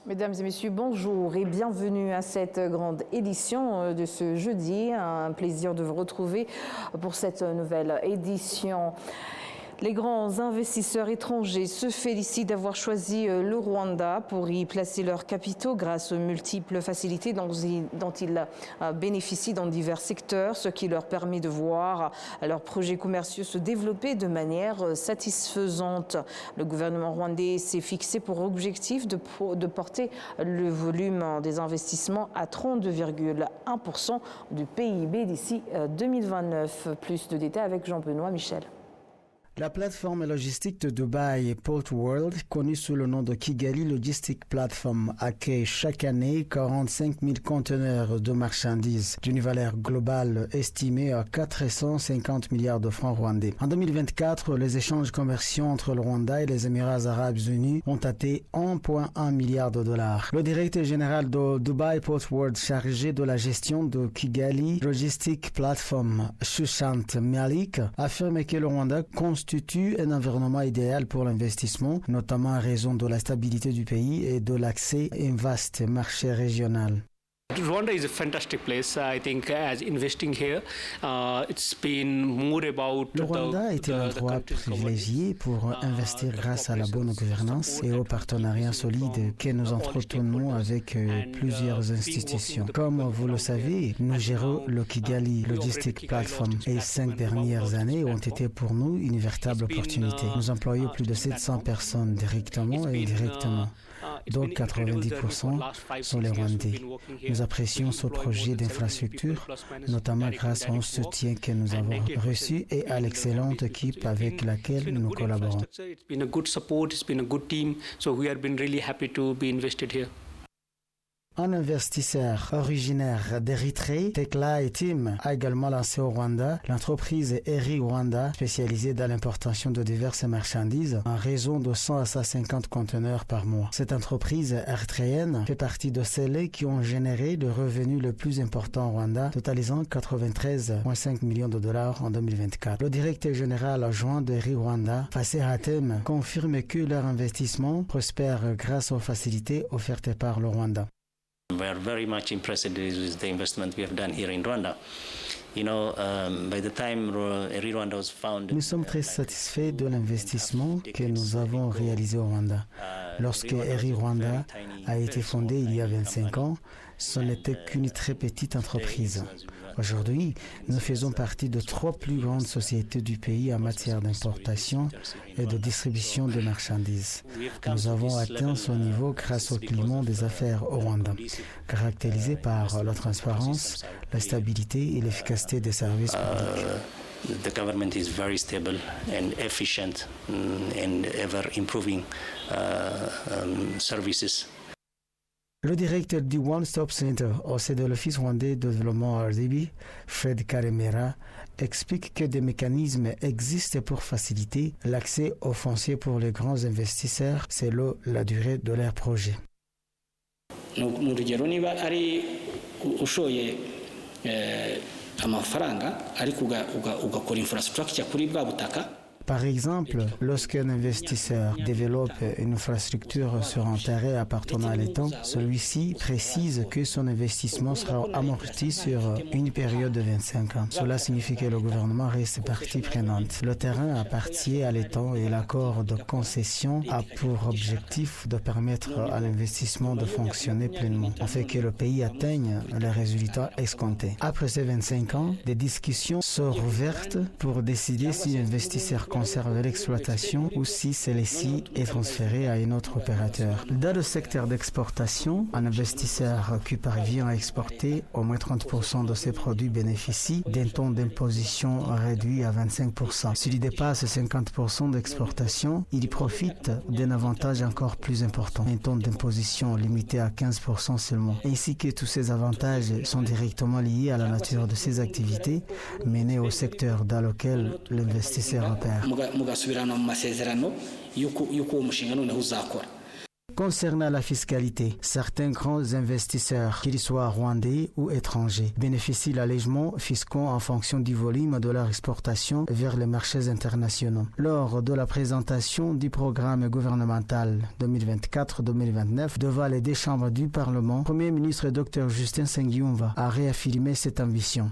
Mesdames et messieurs, bonjour et bienvenue à cette grande édition de ce jeudi. Un plaisir de vous retrouver pour cette nouvelle édition. Les grands investisseurs étrangers se félicitent d'avoir choisi le Rwanda pour y placer leurs capitaux grâce aux multiples facilités dont ils bénéficient dans divers secteurs, ce qui leur permet de voir leurs projets commerciaux se développer de manière satisfaisante. Le gouvernement rwandais s'est fixé pour objectif de porter le volume des investissements à 32,1% du PIB d'ici 2029. Plus de détails avec Jean-Benoît Michel. La plateforme logistique de Dubaï, Port World, connue sous le nom de Kigali Logistic Platform, accueille chaque année 45 000 conteneurs de marchandises d'une valeur globale estimée à 450 milliards de francs rwandais. En 2024, les échanges commerciaux entre le Rwanda et les Émirats arabes unis ont atteint 1,1 milliard de dollars. Le directeur général de Dubai Port World chargé de la gestion de Kigali Logistic Platform, Shushant Malik, affirme que le Rwanda constitue un environnement idéal pour l'investissement, notamment en raison de la stabilité du pays et de l'accès à un vaste marché régional. Rwanda is a fantastic place. I think as investing here, it's been more about le Rwanda est un endroit privilégié pour investir grâce à la bonne gouvernance et aux partenariats solides que nous entretenons avec plusieurs institutions. Comme vous le savez, nous gérons le Kigali Logistic Platform et 5 dernières années ont été pour nous une véritable opportunité. Nous employons plus de 700 personnes directement et indirectement. Donc 90% sont les Rwandais. Nous apprécions ce projet d'infrastructure, notamment grâce au soutien que nous avons reçu et à l'excellente équipe avec laquelle nous collaborons. Un investisseur originaire d'Érythrée, Tekla Etim, a également lancé au Rwanda l'entreprise Eri Rwanda, spécialisée dans l'importation de diverses marchandises, en raison de 100 à 150 conteneurs par mois. Cette entreprise érythréenne fait partie de celles qui ont généré le revenu le plus important au Rwanda, totalisant 93,5 millions de dollars en 2024. Le directeur général adjoint d'Eri Rwanda, Fassé Hatem, confirme que leur investissement prospère grâce aux facilités offertes par le Rwanda. We are very much impressed with the investment we have done here in Rwanda. You know, by the time Eri Rwanda was founded, nous sommes très satisfaits de l'investissement que nous avons réalisé au Rwanda. Lorsque Eri Rwanda a été fondé il y a 25 ans, ce n'était qu'une très petite entreprise. Aujourd'hui, nous faisons partie de 3 plus grandes sociétés du pays en matière d'importation et de distribution de marchandises. Nous avons atteint ce niveau grâce au climat des affaires au Rwanda, caractérisé par la transparence, la stabilité et l'efficacité des services publics. The government is very stable and efficient and ever improving services. Le directeur du One Stop Center au sein de l'Office rwandais de développement RDB, Fred Karemera, explique que des mécanismes existent pour faciliter l'accès au foncier pour les grands investisseurs selon la durée de leur projet. Mu rugero niba ari ushoye amafaranga ariko ugakora infrastructure kuri bwa butaka. Par exemple, lorsqu'un investisseur développe une infrastructure sur un terrain appartenant à l'État, celui-ci précise que son investissement sera amorti sur une période de 25 ans. Cela signifie que le gouvernement reste partie prenante. Le terrain appartient à l'État et l'accord de concession a pour objectif de permettre à l'investissement de fonctionner pleinement, afin que le pays atteigne les résultats escomptés. Après ces 25 ans, des discussions sont ouvertes pour décider si l'investisseur conserver l'exploitation ou si celle-ci est transférée à un autre opérateur. Dans le secteur d'exportation, un investisseur qui parvient à exporter au moins 30% de ses produits bénéficie d'un taux d'imposition réduit à 25%. S'il dépasse 50% d'exportation, il profite d'un avantage encore plus important, un taux d'imposition limité à 15% seulement, ainsi que tous ces avantages sont directement liés à la nature de ses activités menées au secteur dans lequel l'investisseur opère. Concernant la fiscalité, certains grands investisseurs, qu'ils soient rwandais ou étrangers, bénéficient d'allégements fiscaux en fonction du volume de leur exportation vers les marchés internationaux. Lors de la présentation du programme gouvernemental 2024-2029 devant les deux chambres du Parlement, le Premier ministre Dr Justin Nsengiyumva a réaffirmé cette ambition.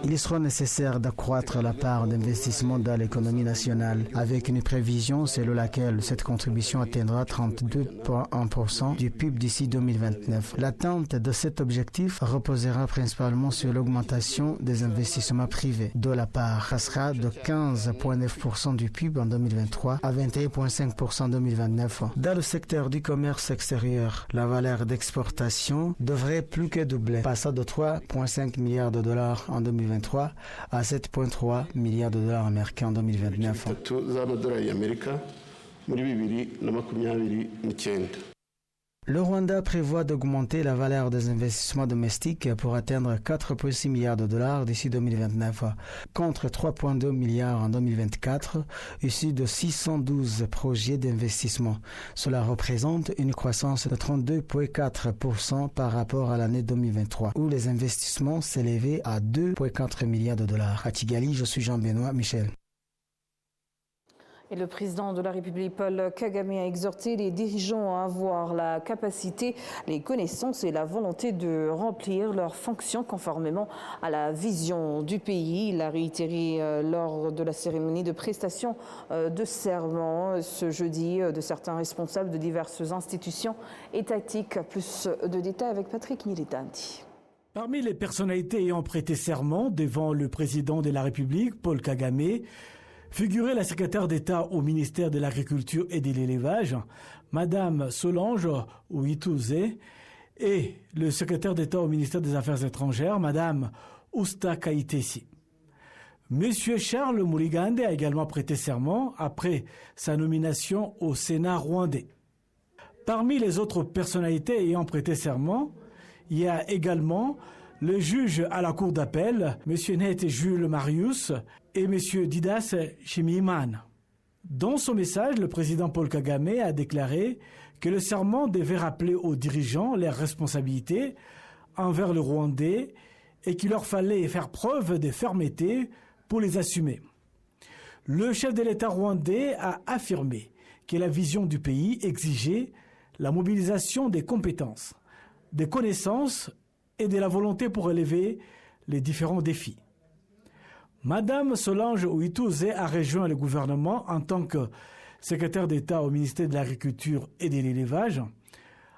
Il sera nécessaire d'accroître la part d'investissement dans l'économie nationale avec une prévision selon laquelle cette contribution atteindra 32,1% du PIB d'ici 2029. L'atteinte de cet objectif reposera principalement sur l'augmentation des investissements privés, dont la part passera de 15,9% du PIB en 2023 à 21,5% en 2029. Dans le secteur du commerce extérieur, la valeur d'exportation devrait plus que doubler, passant de 3,5 milliards de dollars en 2023 à 7,3 milliards de dollars américains en 2029. Le Rwanda prévoit d'augmenter la valeur des investissements domestiques pour atteindre 4,6 milliards de dollars d'ici 2029, contre 3,2 milliards en 2024, issus de 612 projets d'investissement. Cela représente une croissance de 32,4% par rapport à l'année 2023, où les investissements s'élevaient à 2,4 milliards de dollars. À Kigali, je suis Jean-Benoît Michel. Et le président de la République, Paul Kagame, a exhorté les dirigeants à avoir la capacité, les connaissances et la volonté de remplir leurs fonctions conformément à la vision du pays. Il a réitéré lors de la cérémonie de prestation de serment ce jeudi de certains responsables de diverses institutions étatiques. Plus de détails avec Patrick Militanti. Parmi les personnalités ayant prêté serment devant le président de la République, Paul Kagame, figurait la secrétaire d'État au ministère de l'Agriculture et de l'Élevage, Madame Solange Ouitouzé, et le secrétaire d'État au ministère des Affaires étrangères, Madame Usta Kaitesi. Monsieur Charles Murigande a également prêté serment après sa nomination au Sénat rwandais. Parmi les autres personnalités ayant prêté serment, il y a également le juge à la Cour d'appel, M. Net Jules Marius, et M. Didas Shimiman. Dans son message, le président Paul Kagame a déclaré que le serment devait rappeler aux dirigeants leurs responsabilités envers le Rwandais et qu'il leur fallait faire preuve de fermeté pour les assumer. Le chef de l'État rwandais a affirmé que la vision du pays exigeait la mobilisation des compétences, des connaissances et de la volonté pour relever les différents défis. Madame Solange Ouitouzé a rejoint le gouvernement en tant que secrétaire d'État au ministère de l'Agriculture et de l'Élevage,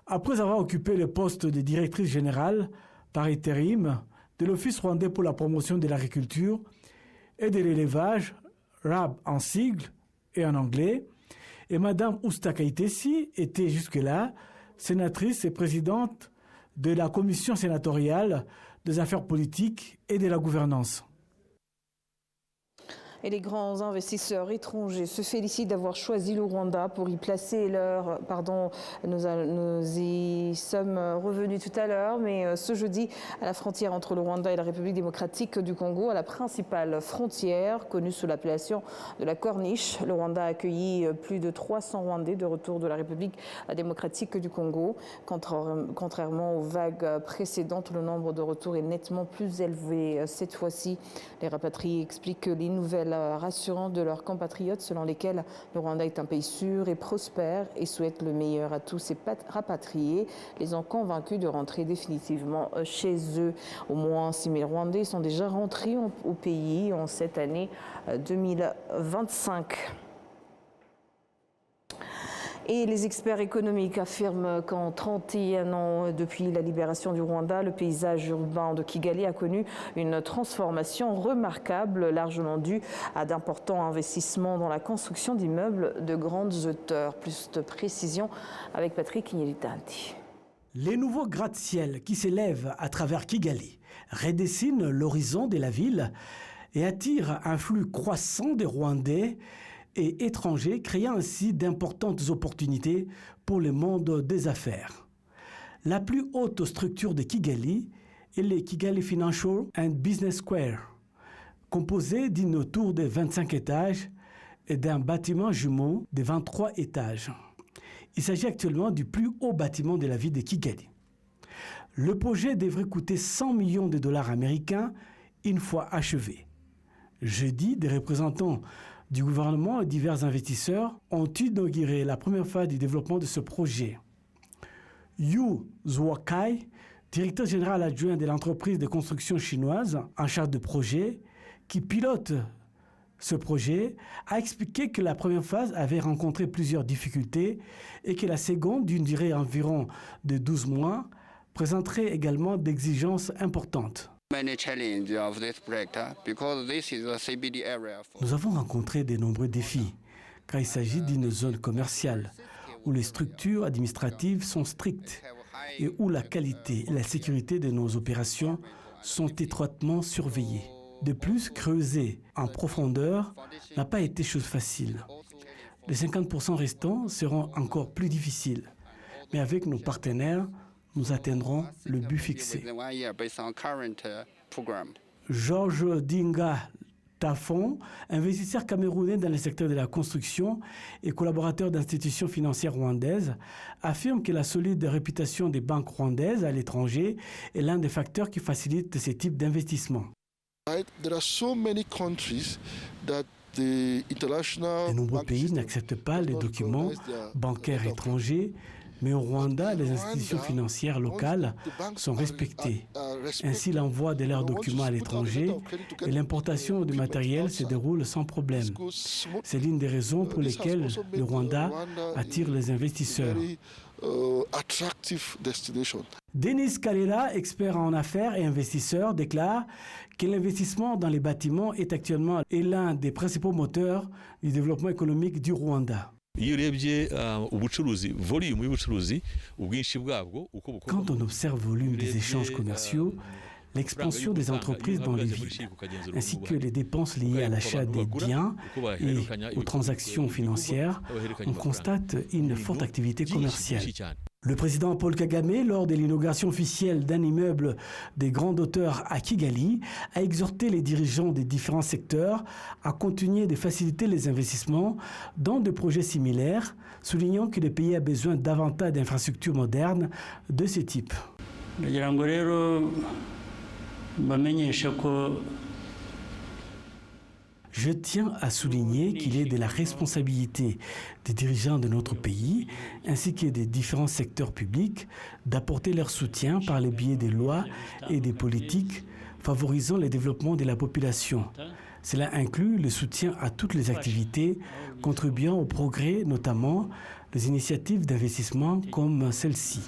après avoir occupé le poste de directrice générale par intérim de l'Office rwandais pour la promotion de l'agriculture et de l'élevage, RAB en sigle et en anglais, et Madame Usta Kaitesi était jusque-là sénatrice et présidente de la commission sénatoriale des affaires politiques et de la gouvernance. Et les grands investisseurs étrangers se félicitent d'avoir choisi le Rwanda pour y placer leur... nous y sommes revenus tout à l'heure, mais ce jeudi, à la frontière entre le Rwanda et la République démocratique du Congo, à la principale frontière, connue sous l'appellation de la Corniche, le Rwanda a accueilli plus de 300 Rwandais de retour de la République démocratique du Congo. Contrairement aux vagues précédentes, le nombre de retours est nettement plus élevé cette fois-ci. Les rapatriés expliquent que les nouvelles rassurantes de leurs compatriotes selon lesquels le Rwanda est un pays sûr et prospère et souhaite le meilleur à tous ces rapatriés les ont convaincus de rentrer définitivement chez eux. Au moins 6 000 Rwandais sont déjà rentrés au pays en cette année 2025. Et les experts économiques affirment qu'en 31 ans depuis la libération du Rwanda, le paysage urbain de Kigali a connu une transformation remarquable, largement due à d'importants investissements dans la construction d'immeubles de grandes hauteurs. Plus de précision avec Patrick Militanti. Les nouveaux gratte-ciel qui s'élèvent à travers Kigali redessinent l'horizon de la ville et attirent un flux croissant de Rwandais et étrangers, créant ainsi d'importantes opportunités pour le monde des affaires. La plus haute structure de Kigali est le Kigali Financial and Business Square, composée d'une tour de 25 étages et d'un bâtiment jumeau de 23 étages. Il s'agit actuellement du plus haut bâtiment de la ville de Kigali. Le projet devrait coûter 100 millions de dollars américains une fois achevé. Jeudi, des représentants du gouvernement et divers investisseurs ont inauguré la première phase du développement de ce projet. Yu Zhuokai, directeur général adjoint de l'entreprise de construction chinoise en charge de projet, qui pilote ce projet, a expliqué que la première phase avait rencontré plusieurs difficultés et que la seconde, d'une durée environ de 12 mois, présenterait également d'exigences importantes. Nous avons rencontré de nombreux défis, car il s'agit d'une zone commerciale où les structures administratives sont strictes et où la qualité et la sécurité de nos opérations sont étroitement surveillées. De plus, creuser en profondeur n'a pas été chose facile. Les 50% restants seront encore plus difficiles, mais avec nos partenaires, nous atteindrons le but fixé. Georges Dinga Tafon, investisseur camerounais dans le secteur de la construction et collaborateur d'institutions financières rwandaises, affirme que la solide réputation des banques rwandaises à l'étranger est l'un des facteurs qui facilitent ce type d'investissement. De nombreux pays n'acceptent pas les documents bancaires étrangers, mais au Rwanda, les institutions financières locales sont respectées. Ainsi, l'envoi de leurs documents à l'étranger et l'importation du matériel se déroulent sans problème. C'est l'une des raisons pour lesquelles le Rwanda attire les investisseurs. Denis Kalela, expert en affaires et investisseur, déclare que l'investissement dans les bâtiments est actuellement l'un des principaux moteurs du développement économique du Rwanda. Quand on observe le volume des échanges commerciaux, l'expansion des entreprises dans les villes, ainsi que les dépenses liées à l'achat des biens et aux transactions financières, on constate une forte activité commerciale. Le président Paul Kagame, lors de l'inauguration officielle d'un immeuble des grandes hauteurs à Kigali, a exhorté les dirigeants des différents secteurs à continuer de faciliter les investissements dans des projets similaires, soulignant que le pays a besoin davantage d'infrastructures modernes de ce type. Je tiens à souligner qu'il est de la responsabilité des dirigeants de notre pays, ainsi que des différents secteurs publics, d'apporter leur soutien par le biais des lois et des politiques favorisant le développement de la population. Cela inclut le soutien à toutes les activités contribuant au progrès, notamment les initiatives d'investissement comme celle-ci.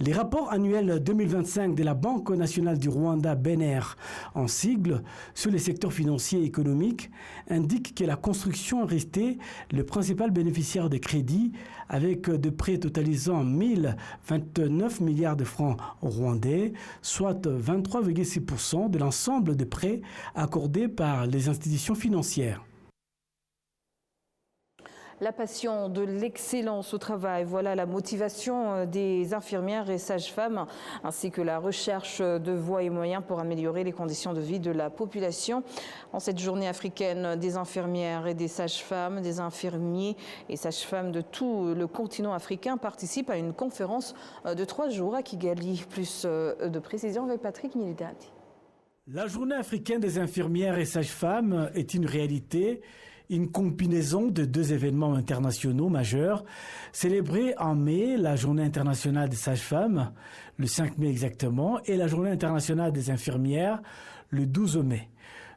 Les rapports annuels 2025 de la Banque nationale du Rwanda, BNR, en sigle, sur les secteurs financiers et économiques, indiquent que la construction est restée le principal bénéficiaire des crédits, avec des prêts totalisant 1029 milliards de francs rwandais, soit 23,6% de l'ensemble des prêts accordés par les institutions financières. La passion de l'excellence au travail, voilà la motivation des infirmières et sages-femmes, ainsi que la recherche de voies et moyens pour améliorer les conditions de vie de la population. En cette journée africaine des infirmières et des sages-femmes, des infirmiers et sages-femmes de tout le continent africain participent à une conférence de 3 jours à Kigali. Plus de précisions avec Patrick Militati. La journée africaine des infirmières et sages-femmes est une réalité. Une combinaison de 2 événements internationaux majeurs. Célébrés en mai, la Journée internationale des sages-femmes, le 5 mai exactement, et la Journée internationale des infirmières, le 12 mai.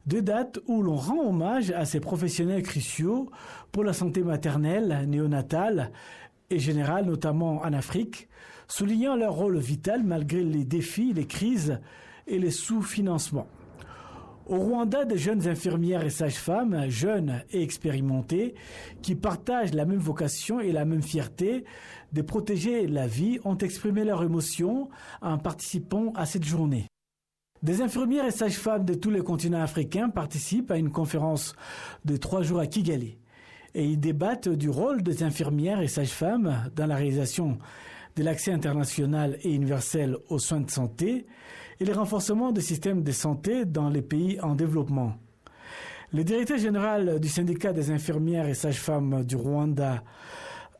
2 dates où l'on rend hommage à ces professionnels cruciaux pour la santé maternelle, néonatale et générale, notamment en Afrique, soulignant leur rôle vital malgré les défis, les crises et les sous-financements. Au Rwanda, des jeunes infirmières et sages-femmes, jeunes et expérimentées, qui partagent la même vocation et la même fierté de protéger la vie, ont exprimé leurs émotions en participant à cette journée. Des infirmières et sages-femmes de tous les continents africains participent à une conférence de 3 jours à Kigali. Et ils débattent du rôle des infirmières et sages-femmes dans la réalisation de l'accès international et universel aux soins de santé et le renforcement des systèmes de santé dans les pays en développement. Le directeur général du syndicat des infirmières et sages-femmes du Rwanda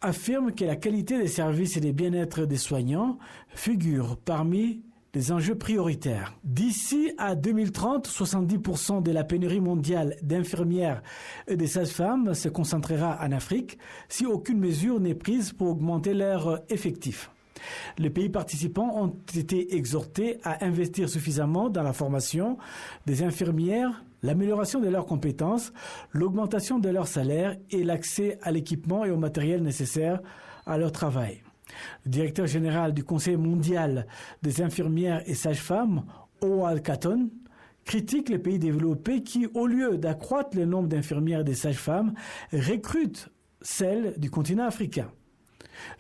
affirme que la qualité des services et des bien-être des soignants figure parmi les enjeux prioritaires. D'ici à 2030, 70% de la pénurie mondiale d'infirmières et de sages-femmes se concentrera en Afrique si aucune mesure n'est prise pour augmenter leur effectif. Les pays participants ont été exhortés à investir suffisamment dans la formation des infirmières, l'amélioration de leurs compétences, l'augmentation de leur salaire et l'accès à l'équipement et au matériel nécessaire à leur travail. Le directeur général du Conseil mondial des infirmières et sages-femmes, Howard Catton, critique les pays développés qui, au lieu d'accroître le nombre d'infirmières et de sages-femmes, recrutent celles du continent africain.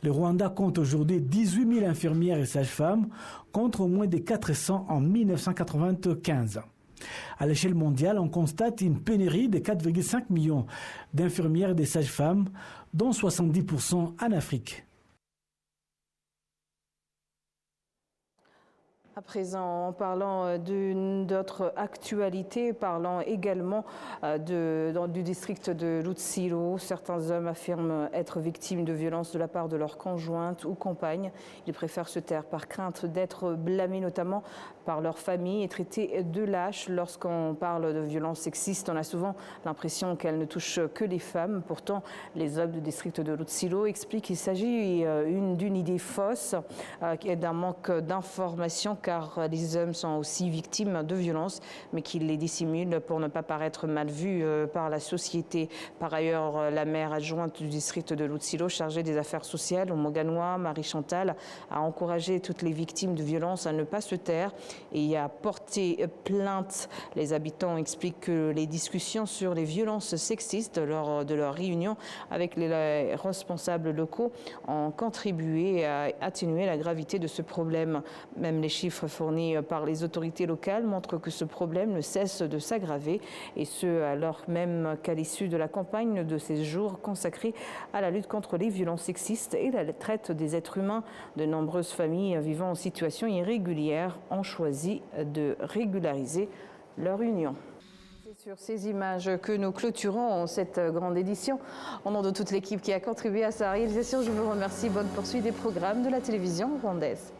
Le Rwanda compte aujourd'hui 18 000 infirmières et sages-femmes contre moins de 400 en 1995. À l'échelle mondiale, on constate une pénurie de 4,5 millions d'infirmières et de sages-femmes, dont 70% en Afrique. À présent, en parlant d'autres actualités, parlant également du district de Lutsiro, certains hommes affirment être victimes de violences de la part de leur conjointe ou compagne. Ils préfèrent se taire par crainte d'être blâmés, notamment par leur famille, et traités de lâches. Lorsqu'on parle de violences sexistes, on a souvent l'impression qu'elles ne touchent que les femmes. Pourtant, les hommes du district de Lutsiro expliquent qu'il s'agit d'une idée fausse et d'un manque d'informations, car les hommes sont aussi victimes de violences, mais qu'ils les dissimulent pour ne pas paraître mal vus par la société. Par ailleurs, la maire adjointe du district de Lutsiro, chargée des affaires sociales, au Moganois, Marie-Chantal, a encouragé toutes les victimes de violences à ne pas se taire et à porter plainte. Les habitants expliquent que les discussions sur les violences sexistes lors de leur réunion avec les responsables locaux ont contribué à atténuer la gravité de ce problème. Même les chiffres fournis par les autorités locales montrent que ce problème ne cesse de s'aggraver, et ce alors même qu'à l'issue de la campagne de ces jours consacrée à la lutte contre les violences sexistes et la traite des êtres humains, de nombreuses familles vivant en situation irrégulière ont choisi de régulariser leur union. C'est sur ces images que nous clôturons cette grande édition. Au nom de toute l'équipe qui a contribué à sa réalisation, je vous remercie. Bonne poursuite des programmes de la télévision rwandaise.